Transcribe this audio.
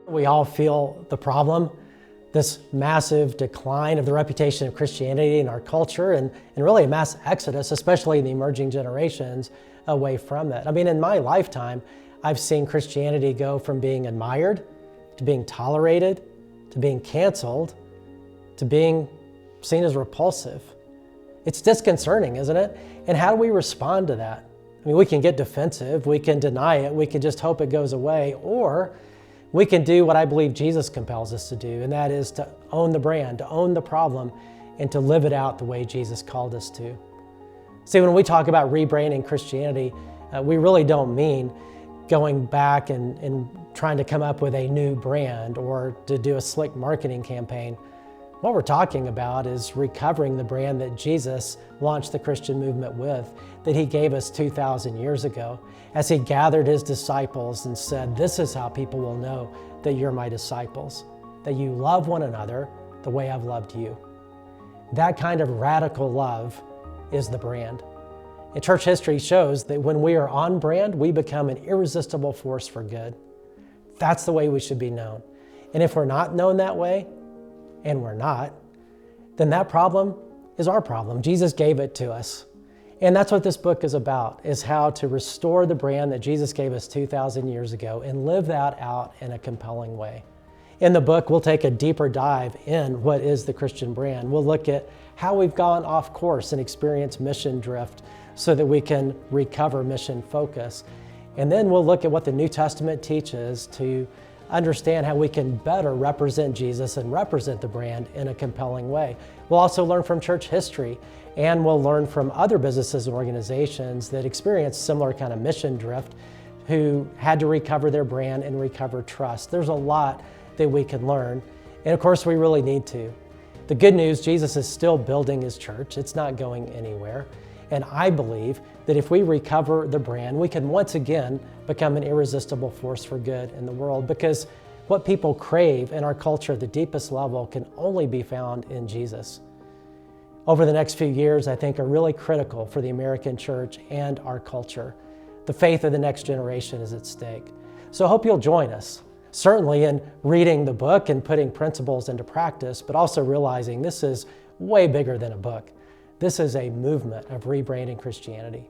We all feel the problem, this massive decline of the reputation of Christianity in our culture and really a mass exodus, especially in the emerging generations, away from it. I mean, in my lifetime, I've seen Christianity go from being admired to being tolerated to being canceled to being seen as repulsive. It's disconcerting, isn't it? And how do we respond to that? I mean, we can get defensive, we can deny it, we can just hope it goes away, or we can do what I believe Jesus compels us to do, and that is to own the brand, to own the problem, and to live it out the way Jesus called us to. See, when we talk about rebranding Christianity, we really don't mean going back and trying to come up with a new brand or to do a slick marketing campaign. What we're talking about is recovering the brand that Jesus launched the Christian movement with, that he gave us 2,000 years ago, as he gathered his disciples and said, "This is how people will know that you're my disciples, that you love one another the way I've loved you." That kind of radical love is the brand. And church history shows that when we are on brand, we become an irresistible force for good. That's the way we should be known. And if we're not known that way, and we're not, then that problem is our problem. Jesus gave it to us. And that's what this book is about, is how to restore the brand that Jesus gave us 2,000 years ago and live that out in a compelling way. In the book, we'll take a deeper dive in what is the Christian brand. We'll look at how we've gone off course and experienced mission drift so that we can recover mission focus. And then we'll look at what the New Testament teaches to understand how we can better represent Jesus and represent the brand in a compelling way. We'll also learn from church history, and we'll learn from other businesses and organizations that experienced similar kind of mission drift who had to recover their brand and recover trust. There's a lot that we can learn, and of course we really need to. The good news, Jesus is still building his church. It's not going anywhere. And I believe that if we recover the brand, we can once again become an irresistible force for good in the world, because what people crave in our culture at the deepest level can only be found in Jesus. Over the next few years, I think, are really critical for the American church and our culture. The faith of the next generation is at stake. So I hope you'll join us, certainly in reading the book and putting principles into practice, but also realizing this is way bigger than a book. This is a movement of rebranding Christianity.